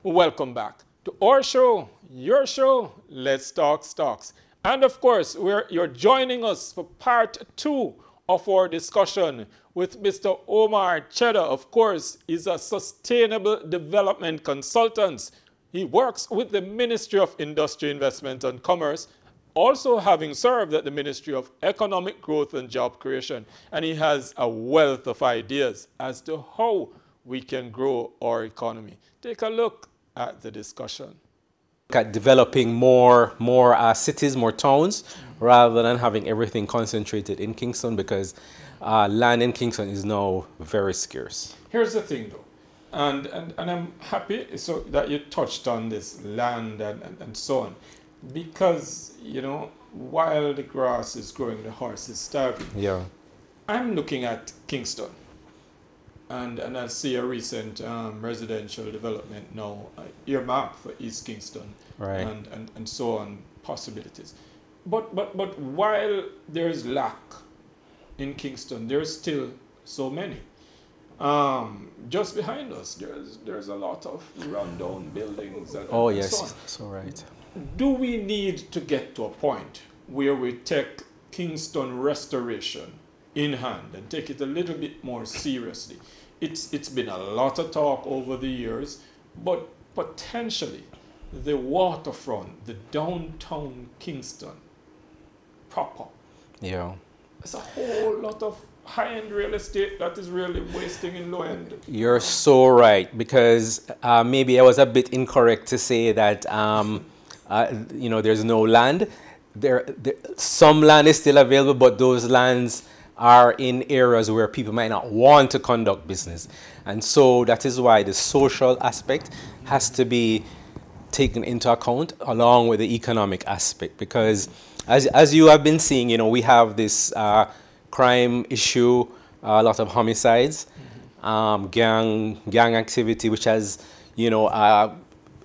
Welcome back to our show, your show, Let's Talk Stocks. And of course, you're joining us for part 2 of our discussion with Mr. Omar Chedda. Of course, he's a sustainable development consultant. He works with the Ministry of Industry, Investment and Commerce, also having served at the Ministry of Economic Growth and Job Creation. And he has a wealth of ideas as to how we can grow our economy. Take a look at the discussion. At developing more cities, more towns, rather than having everything concentrated in Kingston, because land in Kingston is now very scarce. Here's the thing though, and I'm happy so that you touched on this land and so on, because, you know, while the grass is growing, the horse is starving. Yeah. I'm looking at Kingston. And I see a recent residential development now earmarked for East Kingston, right, and so on, possibilities. But while there's lack in Kingston, there's still so many. Just behind us, there's a lot of rundown buildings. And yes, so on. so right. Do we need to get to a point where we take Kingston restoration in hand and take it a little bit more seriously? It's been a lot of talk over the years, but potentially the waterfront, the downtown Kingston proper. Yeah. There's a whole lot of high-end real estate that is really wasting in low-end. You're so right, because maybe I was a bit incorrect to say that you know, there's no land. Some land is still available, but those lands are in areas where people might not want to conduct business. And so that is why the social aspect has to be taken into account along with the economic aspect, because as you have been seeing, you know, we have this crime issue, a lot of homicides, gang activity, which has, you know,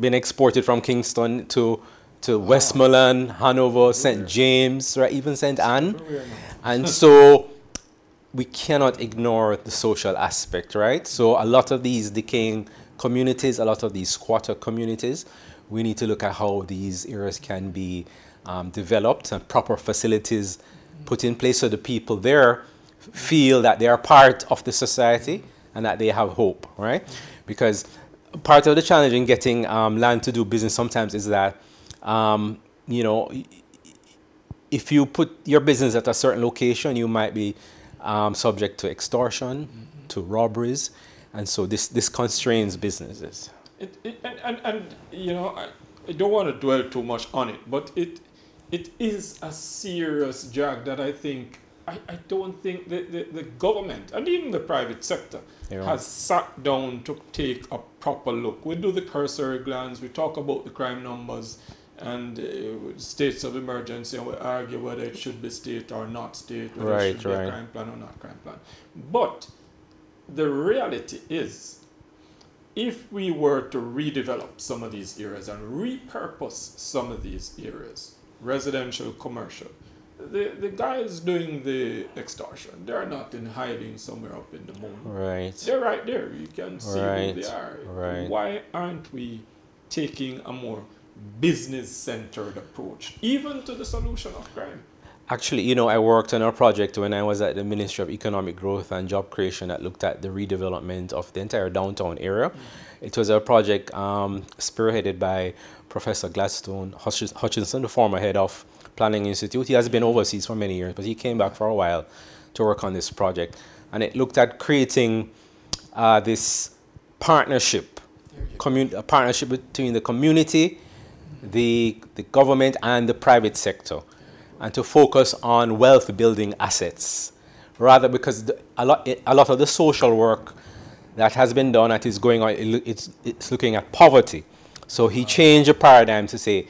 been exported from Kingston to Westmoreland, Hanover, St. James, right, even St. Anne. And so we cannot ignore the social aspect, right? So a lot of these decaying communities, a lot of these squatter communities, we need to look at how these areas can be developed and proper facilities put in place so the people there feel that they are part of the society and that they have hope, right? Because part of the challenge in getting land to do business sometimes is that, you know, if you put your business at a certain location, you might be subject to extortion, to robberies, and so this constrains businesses. And you know, I don't want to dwell too much on it, but it is a serious drag that I think, I don't think the government and even the private sector has sat down to take a proper look. We do the cursory glance, we talk about the crime numbers and states of emergency, and we argue whether it should be state or not state, whether it should be a crime plan or not crime plan. But the reality is, if we were to redevelop some of these areas and repurpose some of these areas, residential, commercial, the guys doing the extortion, they're not in hiding somewhere up in the moon. Right. They're right there. You can see who they are. Right. Why aren't we taking a more business-centered approach, even to the solution of crime? Actually, you know, I worked on a project when I was at the Ministry of Economic Growth and Job Creation that looked at the redevelopment of the entire downtown area. It was a project spearheaded by Professor Gladstone Hutchinson, the former head of Planning Institute. He has been overseas for many years, but he came back for a while to work on this project. And it looked at creating this partnership, a partnership between the community, the government, and the private sector, and to focus on wealth building assets, rather, because a lot of the social work that has been done, that is going on, it's looking at poverty. So he changed the paradigm to say,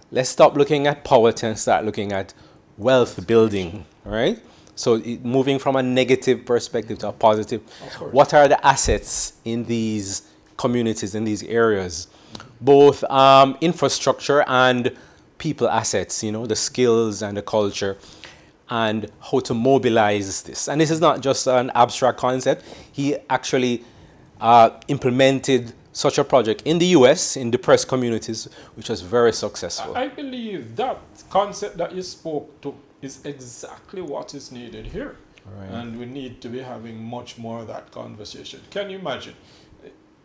let's stop looking at poverty and start looking at wealth building, right? So moving from a negative perspective to a positive. What are the assets in these communities, in these areas? Both infrastructure and people assets, you know, the skills and the culture, and how to mobilize this. And this is not just an abstract concept. He actually implemented such a project in the US, in depressed communities, which was very successful. I believe that concept that you spoke to is exactly what is needed here. Right. And we need to be having much more of that conversation. Can you imagine?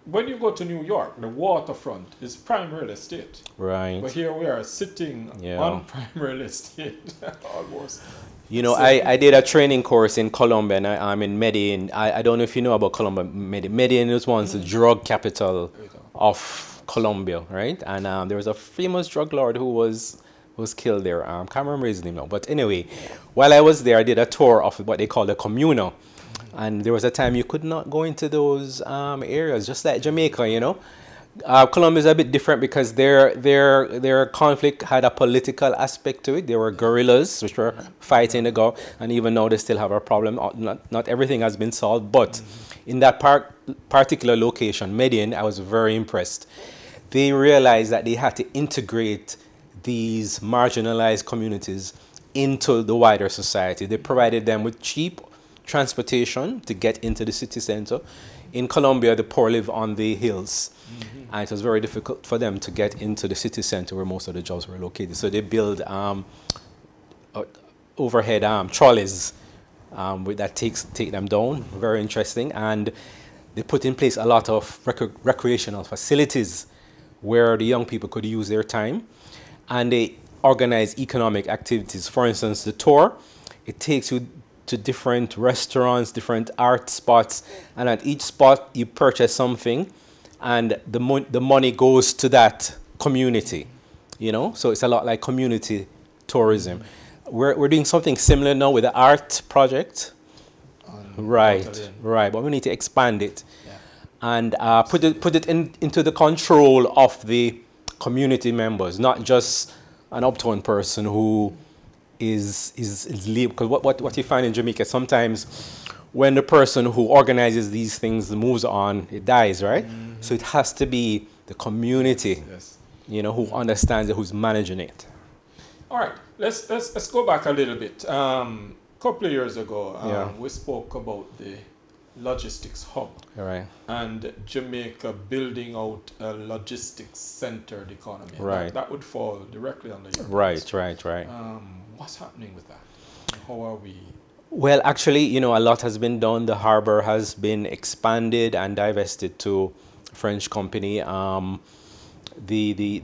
When you go to New York, the waterfront is prime real estate. Right. But here we are sitting on prime real estate almost. You know, I did a training course in Colombia, and I'm in Medellin. I don't know if you know about Colombia. Medellin was once the drug capital of Colombia, right? And there was a famous drug lord who was killed there. Can't remember his name now. But anyway, while I was there, I did a tour of what they call the communal. And there was a time you could not go into those areas, just like Jamaica, you know. Colombia is a bit different because their conflict had a political aspect to it. There were guerrillas which were fighting the government, and even now they still have a problem. Not everything has been solved, but in that particular location, Medellin, I was very impressed. They realized that they had to integrate these marginalized communities into the wider society. They provided them with cheap transportation to get into the city center. In Colombia, the poor live on the hills, and it was very difficult for them to get into the city center where most of the jobs were located. So they build overhead trolleys that take them down. Very interesting. And they put in place a lot of recreational facilities where the young people could use their time. And they organize economic activities. For instance, the tour, it takes you to different restaurants, different art spots, and at each spot you purchase something, and the money goes to that community, you know. So it's a lot like community tourism. We're doing something similar now with the art project, right? But we need to expand it, and put it into the control of the community members, not just an uptown person who is because what you find in Jamaica, sometimes when the person who organizes these things moves on, it dies, right? So it has to be the community, you know, who understands it, who's managing it. All right, let's go back a little bit. Couple of years ago, we spoke about the logistics hub, and Jamaica building out a logistics-centered economy. Right. That would fall directly under your Right. What's happening with that? How are we? Well, actually, you know, a lot has been done. The harbor has been expanded and divested to a French company. The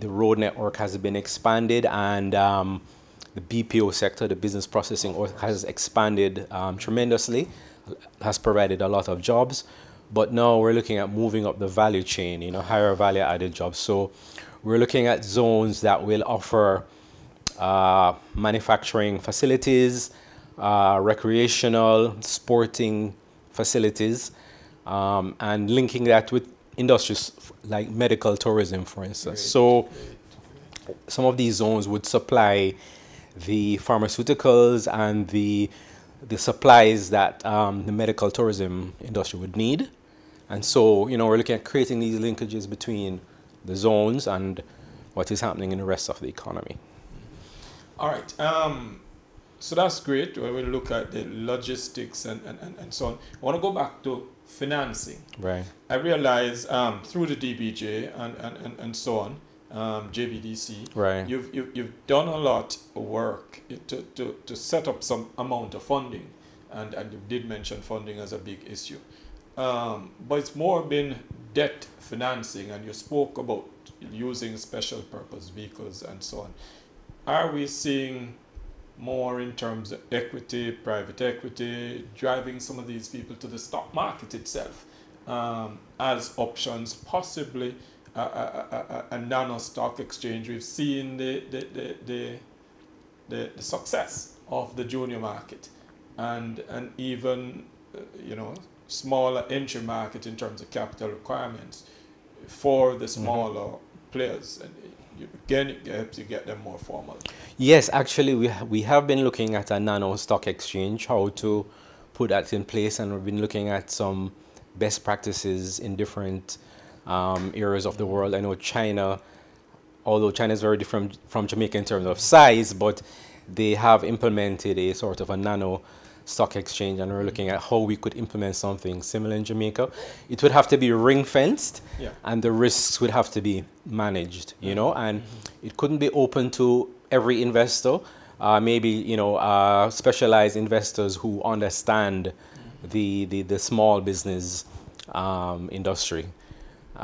road network has been expanded, and the BPO sector, the business processing, has expanded tremendously, has provided a lot of jobs. But now we're looking at moving up the value chain, you know, higher value added jobs. So we're looking at zones that will offer manufacturing facilities, recreational, sporting facilities, and linking that with industries like medical tourism, for instance. So some of these zones would supply the pharmaceuticals and the supplies that the medical tourism industry would need. And so, you know, we're looking at creating these linkages between the zones and what is happening in the rest of the economy. All right. So that's great. We'll look at the logistics and so on. I want to go back to financing. Right. I realize through the DBJ and so on, JBDC, right. you've done a lot of work to set up some amount of funding, and you did mention funding as a big issue. But it's more been debt financing, and you spoke about using special purpose vehicles and so on. Are we seeing more in terms of equity, private equity, driving some of these people to the stock market itself as options, possibly a nano stock exchange? We've seen the success of the junior market and even you know, smaller entry market in terms of capital requirements for the smaller players. And again, it helps you get them more formal. Yes, actually, we have been looking at a nano stock exchange, how to put that in place, and we've been looking at some best practices in different areas of the world. I know China, although China is very different from Jamaica in terms of size, but they have implemented a sort of a nano stock exchange, and we're looking at how we could implement something similar in Jamaica. It would have to be ring fenced, Yeah. and the risks would have to be managed, you know, and it couldn't be open to every investor. Maybe, you know, specialized investors who understand the small business industry.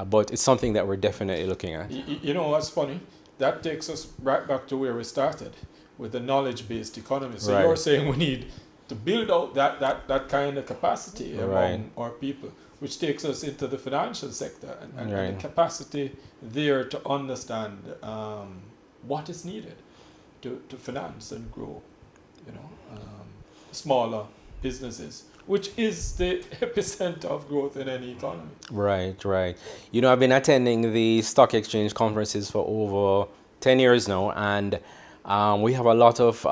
But it's something that we're definitely looking at. You know what's funny? That takes us right back to where we started with the knowledge-based economy. So Right. you're saying we need to build out that kind of capacity among Right. our people, which takes us into the financial sector and Right. the capacity there to understand what is needed to finance and grow, you know, smaller businesses, which is the epicenter of growth in any economy. Right, right. You know, I've been attending the stock exchange conferences for over 10 years now, and we have a lot of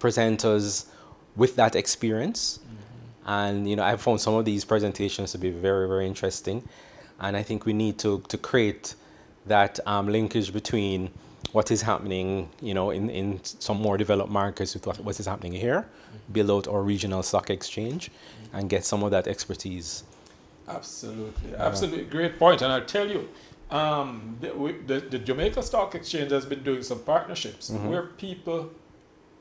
presenters with that experience. And, you know, I've found some of these presentations to be very, very interesting. And I think we need to create that linkage between what is happening, you know, in some more developed markets with what is happening here, build out our regional stock exchange, and get some of that expertise. Absolutely, absolutely, great point. And I'll tell you, the Jamaica Stock Exchange has been doing some partnerships where people,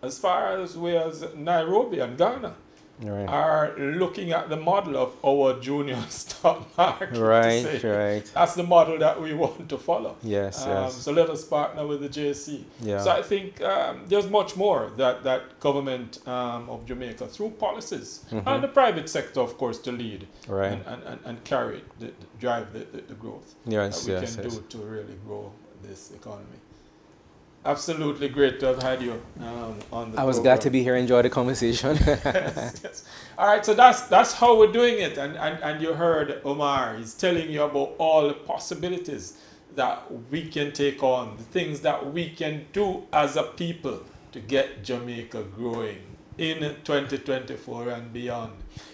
as far as Nairobi and Ghana, Right. are looking at the model of our junior stock market. Right, to say, right. that's the model that we want to follow. Yes, yes. So let us partner with the JC. Yeah. So I think there's much more that government of Jamaica, through policies, and the private sector, of course, to lead Right. and carry it, drive the growth Yes, that we yes, can yes. do to really grow this economy. Absolutely great to have had you on the I was program. glad to be here, enjoy the conversation. Yes, yes. All right, so that's how we're doing it, and you heard Omar. He's telling you about all the possibilities that we can take on, the things that we can do as a people to get Jamaica growing in 2024 and beyond.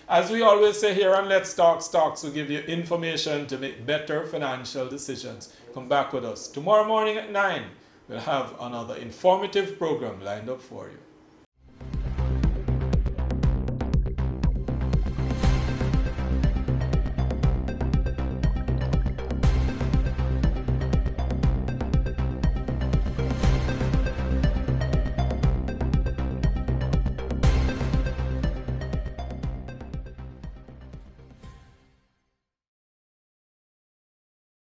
As we always say here on Let's Talk Stocks, we give you information to make better financial decisions. Come back with us tomorrow morning at 9. We'll have another informative program lined up for you.